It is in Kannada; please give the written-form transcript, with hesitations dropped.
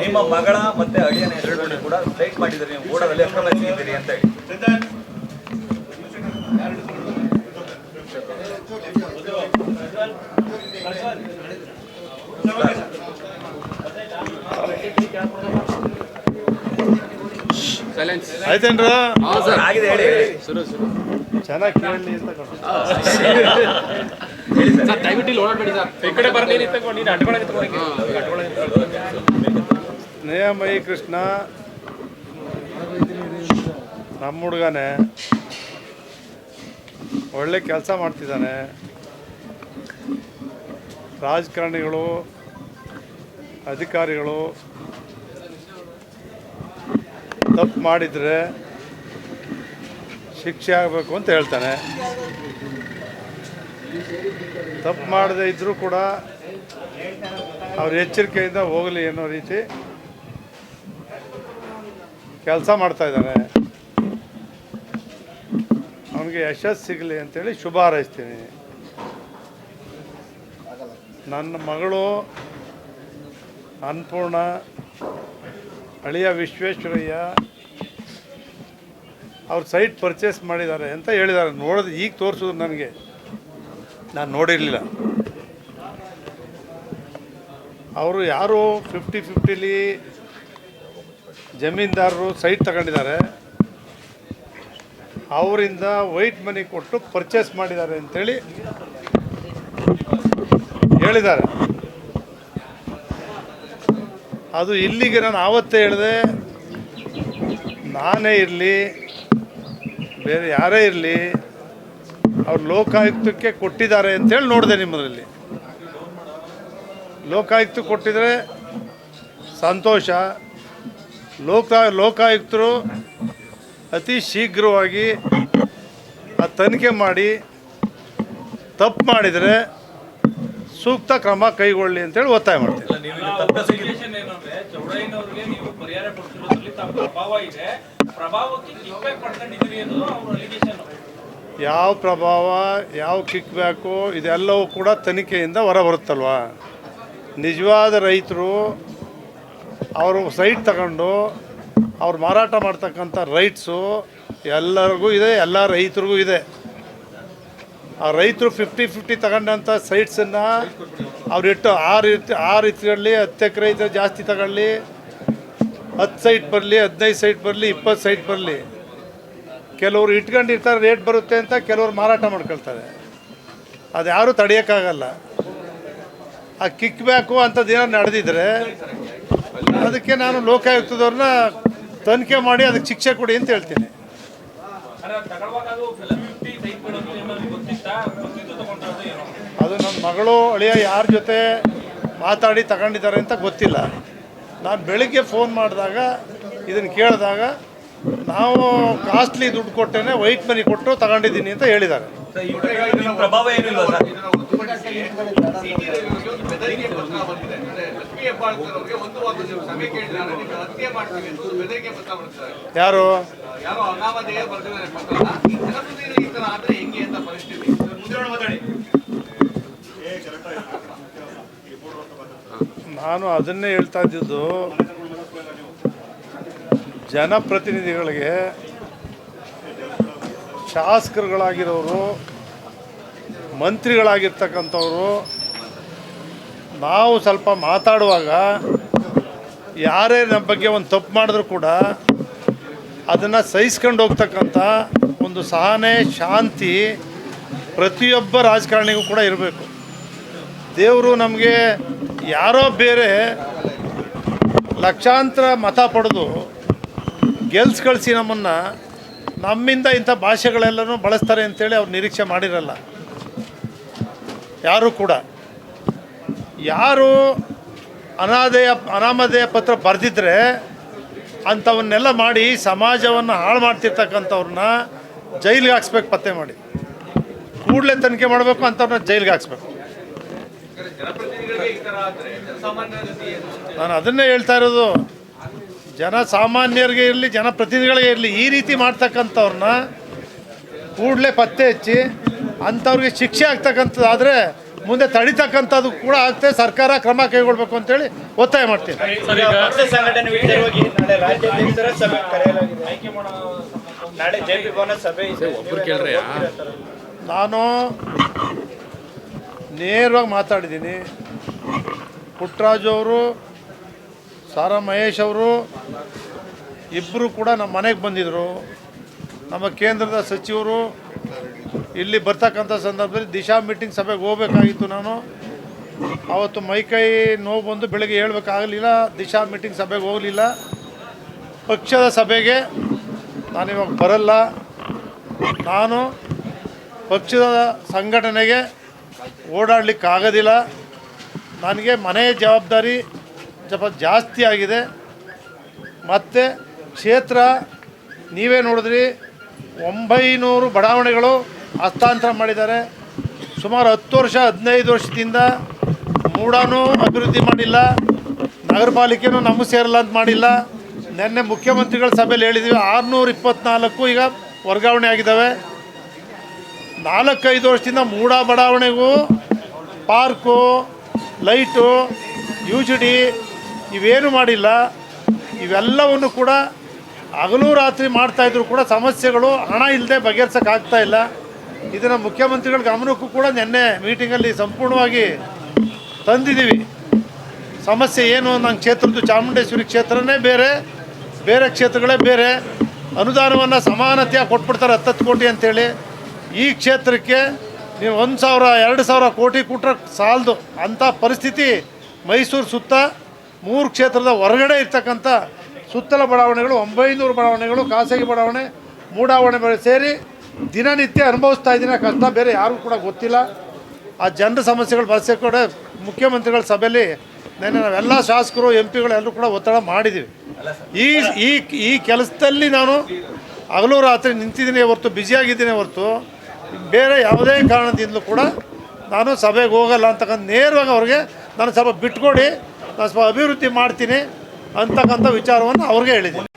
ನಿಮ್ಮ ಮಗಳ ಮತ್ತೆ ಅಳಿಯನ ಹೆಸರುಗಳನ್ನು ಕೂಡ ಫ್ಲೈಟ್ ಮಾಡಿದ್ದೀರಿ, ನೀವು ಬೋರ್ಡಲ್ಲಿ ಅಕ್ರಮ ಎಸಗಿದ್ದೀರಿ ಅಂತ ಹೇಳಿ. ಆಯ್ತೇನ್ರ ಆಗಿದೆ ಹೇಳಿ. ಚೆನ್ನಾಗಿ ಕೇಳಲಿ ಅಂತ ಸ್ನೇಹಮಯಿ ಕೃಷ್ಣ ನಮ್ಮ ಹುಡುಗನೇ, ಒಳ್ಳೆ ಕೆಲಸ ಮಾಡ್ತಿದ್ದಾನೆ. ರಾಜಕಾರಣಿಗಳು, ಅಧಿಕಾರಿಗಳು ತಪ್ಪು ಮಾಡಿದರೆ ಶಿಕ್ಷೆ ಆಗಬೇಕು ಅಂತ ಹೇಳ್ತಾನೆ. ತಪ್ಪು ಮಾಡದೇ ಇದ್ದರೂ ಕೂಡ ಅವ್ರ ಎಚ್ಚರಿಕೆಯಿಂದ ಹೋಗಲಿ ಅನ್ನೋ ರೀತಿ ಕೆಲಸ ಮಾಡ್ತಾಯಿದ್ದಾನೆ. ಅವನಿಗೆ ಯಶಸ್ಸು ಸಿಗಲಿ ಅಂತೇಳಿ ಶುಭ ಹಾರೈಸ್ತೀನಿ. ನನ್ನ ಮಗಳು ಅನ್ನಪೂರ್ಣ, ಅಳಿಯ ವಿಶ್ವೇಶ್ವರಯ್ಯ ಅವ್ರು ಸೈಟ್ ಪರ್ಚೇಸ್ ಮಾಡಿದ್ದಾರೆ ಅಂತ ಹೇಳಿದ್ದಾರೆ. ನೋಡೋದು ಈಗ ತೋರಿಸೋದು ನನಗೆ, ನಾನು ನೋಡಿರಲಿಲ್ಲ. ಅವರು ಯಾರು 50-50 ಜಮೀನ್ದಾರರು ಸೈಟ್ ತಗೊಂಡಿದ್ದಾರೆ, ಅವರಿಂದ ವೈಟ್ ಮನಿ ಕೊಟ್ಟು ಪರ್ಚೇಸ್ ಮಾಡಿದ್ದಾರೆ ಅಂಥೇಳಿ ಹೇಳಿದ್ದಾರೆ. ಅದು ಇಲ್ಲಿಗೆ ನಾನು ಆವತ್ತೇ ಹೇಳಿದೆ, ನಾನೇ ಇರಲಿ ಬೇರೆ ಯಾರೇ ಇರಲಿ ಅವ್ರು ಲೋಕಾಯುಕ್ತಕ್ಕೆ ಕೊಟ್ಟಿದ್ದಾರೆ ಅಂತೇಳಿ ನೋಡಿದೆ. ನಿಮ್ಮದ್ರಲ್ಲಿ ಲೋಕಾಯುಕ್ತ ಕೊಟ್ಟಿದ್ರೆ ಸಂತೋಷ. ಲೋಕಾಯುಕ್ತರು ಅತಿ ಶೀಘ್ರವಾಗಿ ಆ ತನಿಖೆ ಮಾಡಿ ತಪ್ಪು ಮಾಡಿದರೆ ಸೂಕ್ತ ಕ್ರಮ ಕೈಗೊಳ್ಳಿ ಅಂತೇಳಿ ಒತ್ತಾಯ ಮಾಡ್ತೀನಿ. ಯಾವ ಪ್ರಭಾವ, ಯಾವ ಕಿಕ್ ಬ್ಯಾಕು ಇದೆಲ್ಲವೂ ಕೂಡ ತನಿಖೆಯಿಂದ ಹೊರಬರುತ್ತಲ್ವ. ನಿಜವಾದ ರೈತರು ಅವರು ಸೈಟ್ ತಗೊಂಡು ಅವ್ರು ಮಾರಾಟ ಮಾಡ್ತಕ್ಕಂಥ ರೈಟ್ಸು ಎಲ್ಲರಿಗೂ ಇದೆ, ಎಲ್ಲ ರೈತರಿಗೂ ಇದೆ. ಆ ರೈತರು 50-50 ತಗೊಂಡಂಥ ಸೈಟ್ಸನ್ನು ಅವ್ರು ಇಟ್ಟು 6 ಇಟ್ಕೊಳ್ಳಿ, 10 ಎಕರೆ ಇದ್ದರೆ ಜಾಸ್ತಿ ತಗೊಳ್ಳಿ, 10 ಸೈಟ್ ಬರಲಿ, 15 ಸೈಟ್ ಬರಲಿ, 20 ಸೈಟ್ ಬರಲಿ. ಕೆಲವರು ಇಟ್ಕೊಂಡಿರ್ತಾರೆ, ರೇಟ್ ಬರುತ್ತೆ ಅಂತ ಕೆಲವರು ಮಾರಾಟ ಮಾಡ್ಕೊಳ್ತಾರೆ. ಅದು ಯಾರೂ ತಡೆಯೋಕ್ಕಾಗಲ್ಲ. ಆ ಕಿಕ್ ಬ್ಯಾಕು ಅಂಥದ್ದೇನೋ ನಡೆದಿದ್ರೆ ಅದಕ್ಕೆ ನಾನು ಲೋಕಾಯುಕ್ತದವ್ರನ್ನ ತನಿಖೆ ಮಾಡಿ ಅದಕ್ಕೆ ಶಿಕ್ಷೆ ಕೊಡಿ ಅಂತ ಹೇಳ್ತೀನಿ. ಅದು ನನ್ನ ಮಗಳು ಅಳಿಯ ಯಾರ ಜೊತೆ ಮಾತಾಡಿ ತಗೊಂಡಿದ್ದಾರೆ ಅಂತ ಗೊತ್ತಿಲ್ಲ. ನಾನು ಬೆಳಿಗ್ಗೆ ಫೋನ್ ಮಾಡಿದಾಗ ಇದನ್ನು ಕೇಳಿದಾಗ ನಾವು ಕಾಸ್ಟ್ಲಿ ದುಡ್ಡು ಕೊಟ್ಟೇನೆ ವೈಟ್ ಮನಿ ಕೊಟ್ಟು ತಗೊಂಡಿದ್ದೀನಿ ಅಂತ ಹೇಳಿದ್ದಾರೆ. ಪ್ರಭಾವ ಏನಿಲ್ಲ ಸರ್. ಯಾರು ನಾನು ಅದನ್ನೇ ಹೇಳ್ತಾ ಇದ್ದಿದ್ದು, ಜನಪ್ರತಿನಿಧಿಗಳಿಗೆ, ಶಾಸಕರುಗಳಾಗಿರೋರು, ಮಂತ್ರಿಗಳಾಗಿರ್ತಕ್ಕಂಥವ್ರು ನಾವು ಸ್ವಲ್ಪ ಮಾತಾಡುವಾಗ ಯಾರೇ ನಮ್ಮ ಬಗ್ಗೆ ಒಂದು ತಪ್ಪು ಮಾಡಿದ್ರು ಕೂಡ ಅದನ್ನು ಸಹಿಸ್ಕೊಂಡು ಹೋಗ್ತಕ್ಕಂಥ ಒಂದು ಸಹನೆ, ಶಾಂತಿ ಪ್ರತಿಯೊಬ್ಬ ರಾಜಕಾರಣಿಗೂ ಕೂಡ ಇರಬೇಕು. ದೇವರು ನಮಗೆ ಯಾರೋ ಬೇರೆ ಲಕ್ಷಾಂತರ ಮತ ಪಡೆದು ಗೆಲ್ಸ್ ಕಳಿಸಿ ನಮ್ಮಿಂದ ಇಂಥ ಭಾಷೆಗಳೆಲ್ಲನೂ ಬಳಸ್ತಾರೆ ಅಂತೇಳಿ ಅವ್ರು ನಿರೀಕ್ಷೆ ಮಾಡಿರಲ್ಲ ಯಾರೂ ಕೂಡ. ಯಾರು ಅನಾಮಧೇಯ ಪತ್ರ ಬರೆದಿದ್ರೆ ಅಂಥವನ್ನೆಲ್ಲ ಮಾಡಿ ಸಮಾಜವನ್ನು ಹಾಳು ಮಾಡ್ತಿರ್ತಕ್ಕಂಥವ್ರನ್ನ ಜೈಲಿಗೆ ಹಾಕ್ಸ್ಬೇಕು, ಪತ್ತೆ ಮಾಡಿ ಕೂಡಲೇ ತನಿಖೆ ಮಾಡಬೇಕು, ಅಂಥವ್ರನ್ನ ಜೈಲಿಗೆ ಹಾಕ್ಸ್ಬೇಕು. ನಾನು ಅದನ್ನೇ ಹೇಳ್ತಾ ಇರೋದು, ಜನಸಾಮಾನ್ಯರಿಗೆ ಇರಲಿ, ಜನಪ್ರತಿನಿಧಿಗಳಿಗೆ ಇರಲಿ, ಈ ರೀತಿ ಮಾಡ್ತಕ್ಕಂಥವ್ರನ್ನ ಕೂಡಲೇ ಪತ್ತೆ ಹಚ್ಚಿ ಅಂಥವ್ರಿಗೆ ಶಿಕ್ಷೆ ಆಗ್ತಕ್ಕಂಥದ್ದಾದರೆ ಮುಂದೆ ತಡಿತಕ್ಕಂಥದ್ದು ಕೂಡ ಆಗ್ತದೆ. ಸರ್ಕಾರ ಕ್ರಮ ಕೈಗೊಳ್ಬೇಕು ಅಂತೇಳಿ ಒತ್ತಾಯ ಮಾಡ್ತೀನಿ. ಪಕ್ಷ ಸಂಘಟನೆ ವಿಚಾರವಾಗಿ ನಾಳೆ ರಾಜ್ಯಾಧ್ಯಕ್ಷರ ಸಭೆ ಕರೆಯಲಾಗಿದೆ. ನಾಳೆ ಜೆಪಿ ಭವನ ಸಭೆ ಇದೆ. ನಾನು ನೇರವಾಗಿ ಮಾತಾಡಿದ್ದೀನಿ. ಪುಟ್ಟರಾಜು ಅವರು, ಸಾರಾ ಮಹೇಶ್ ಅವರು ಇಬ್ಬರು ಕೂಡ ನಮ್ಮ ಮನೆಗೆ ಬಂದಿದ್ದರು. ನಮ್ಮ ಕೇಂದ್ರದ ಸಚಿವರು ಇಲ್ಲಿ ಬರ್ತಕ್ಕಂಥ ಸಂದರ್ಭದಲ್ಲಿ ದಿಶಾ ಮೀಟಿಂಗ್ ಸಭೆಗೆ ಹೋಗಬೇಕಾಗಿತ್ತು. ನಾನು ಆವತ್ತು ಮೈಕೈ ನೋವು ಬಂದು ಬೆಳಗ್ಗೆ ಹೇಳ್ಬೇಕಾಗಲಿಲ್ಲ, ದಿಶಾ ಮೀಟಿಂಗ್ ಸಭೆಗೆ ಹೋಗಲಿಲ್ಲ. ಪಕ್ಷದ ಸಭೆಗೆ ನಾನಿವಾಗ ಬರಲ್ಲ. ನಾನು ಪಕ್ಷದ ಸಂಘಟನೆಗೆ ಓಡಾಡಲಿಕ್ಕಾಗೋದಿಲ್ಲ. ನನಗೆ ಮನೆ ಜವಾಬ್ದಾರಿ ಸ್ವಲ್ಪ ಜಾಸ್ತಿ ಆಗಿದೆ. ಮತ್ತು ಕ್ಷೇತ್ರ ನೀವೇ ನೋಡಿದ್ರಿ, 900 ಬಡಾವಣೆಗಳು ಹಸ್ತಾಂತರ ಮಾಡಿದ್ದಾರೆ. ಸುಮಾರು 10 ವರ್ಷ 15 ವರ್ಷದಿಂದ ಮೂಡಾನೂ ಅಭಿವೃದ್ಧಿ ಮಾಡಿಲ್ಲ, ನಗರ ಪಾಲಿಕೆನೂ ನಮಗೆ ಸೇರಲ್ಲ ಅಂತ ಮಾಡಿಲ್ಲ. ನಿನ್ನೆ ಮುಖ್ಯಮಂತ್ರಿಗಳ ಸಭೆಯಲ್ಲಿ ಹೇಳಿದ್ದೀವಿ 624 ಈಗ ವರ್ಗಾವಣೆ ಆಗಿದ್ದಾವೆ. 4-5 ವರ್ಷದಿಂದ ಮೂಡ ಬಡಾವಣೆಗೂ ಪಾರ್ಕು, ಲೈಟು, UGD ಇವೇನು ಮಾಡಿಲ್ಲ. ಇವೆಲ್ಲವನ್ನು ಕೂಡ ಹಗಲು ರಾತ್ರಿ ಮಾಡ್ತಾಯಿದ್ರು ಕೂಡ ಸಮಸ್ಯೆಗಳು ಹಣ ಇಲ್ಲದೆ ಬಗೆಹರಿಸೋಕ್ಕಾಗ್ತಾ ಇಲ್ಲ. ಇದನ್ನು ಮುಖ್ಯಮಂತ್ರಿಗಳ ಗಮನಕ್ಕೂ ಕೂಡ ನಿನ್ನೆ ಮೀಟಿಂಗಲ್ಲಿ ಸಂಪೂರ್ಣವಾಗಿ ತಂದಿದ್ದೀವಿ. ಸಮಸ್ಯೆ ಏನು, ನನ್ನ ಕ್ಷೇತ್ರದ್ದು ಚಾಮುಂಡೇಶ್ವರಿ ಕ್ಷೇತ್ರನೇ ಬೇರೆ, ಬೇರೆ ಕ್ಷೇತ್ರಗಳೇ ಬೇರೆ. ಅನುದಾನವನ್ನು ಸಮಾನತೆಯಾಗಿ ಕೊಟ್ಬಿಡ್ತಾರೆ 10 ಕೋಟಿ ಅಂಥೇಳಿ. ಈ ಕ್ಷೇತ್ರಕ್ಕೆ ನೀವು 1,000 2,000 ಕೋಟಿ ಕೊಟ್ಟರೆ ಸಾಲದು ಅಂಥ ಪರಿಸ್ಥಿತಿ. ಮೈಸೂರು ಸುತ್ತ 3 ಕ್ಷೇತ್ರದ ಹೊರಗಡೆ ಇರ್ತಕ್ಕಂಥ ಸುತ್ತಲ ಬಡಾವಣೆಗಳು 900 ಬಡಾವಣೆಗಳು, ಖಾಸಗಿ ಬಡಾವಣೆ, ಮೂಡಾವಣೆ ಸೇರಿ ದಿನನಿತ್ಯ ಅನುಭವಿಸ್ತಾ ಇದ್ದೀನಿ ಕಷ್ಟ. ಬೇರೆ ಯಾರಿಗೂ ಕೂಡ ಗೊತ್ತಿಲ್ಲ. ಆ ಜನರ ಸಮಸ್ಯೆಗಳು ಬಳಸಿ ಕೂಡ ಮುಖ್ಯಮಂತ್ರಿಗಳ ಸಭೆಯಲ್ಲಿ ನೆನ್ನೆ ನಾವೆಲ್ಲ ಶಾಸಕರು MP ಗಳು ಎಲ್ಲರೂ ಕೂಡ ಒತ್ತಡ ಮಾಡಿದ್ದೀವಿ. ಈ ಕೆಲಸದಲ್ಲಿ ನಾನು ಹಗಲು ರಾತ್ರಿ ನಿಂತಿದ್ದೀನಿ ಹೊರತು, ಬ್ಯುಸಿಯಾಗಿದ್ದೀನಿ ಹೊರತು ಬೇರೆ ಯಾವುದೇ ಕಾರಣದಿಂದಲೂ ಕೂಡ ನಾನು ಸಭೆಗೆ ಹೋಗಲ್ಲ ಅಂತಕ್ಕಂಥ ನೇರವಾಗಿ ಅವ್ರಿಗೆ ನಾನು ಸ್ವಲ್ಪ ಬಿಟ್ಕೊಡಿ, ನಾನು ಸ್ವಲ್ಪ ಅಭಿವೃದ್ಧಿ ಮಾಡ್ತೀನಿ ಅಂತಕ್ಕಂಥ ವಿಚಾರವನ್ನು ಅವ್ರಿಗೆ ಹೇಳಿದ್ದೀನಿ.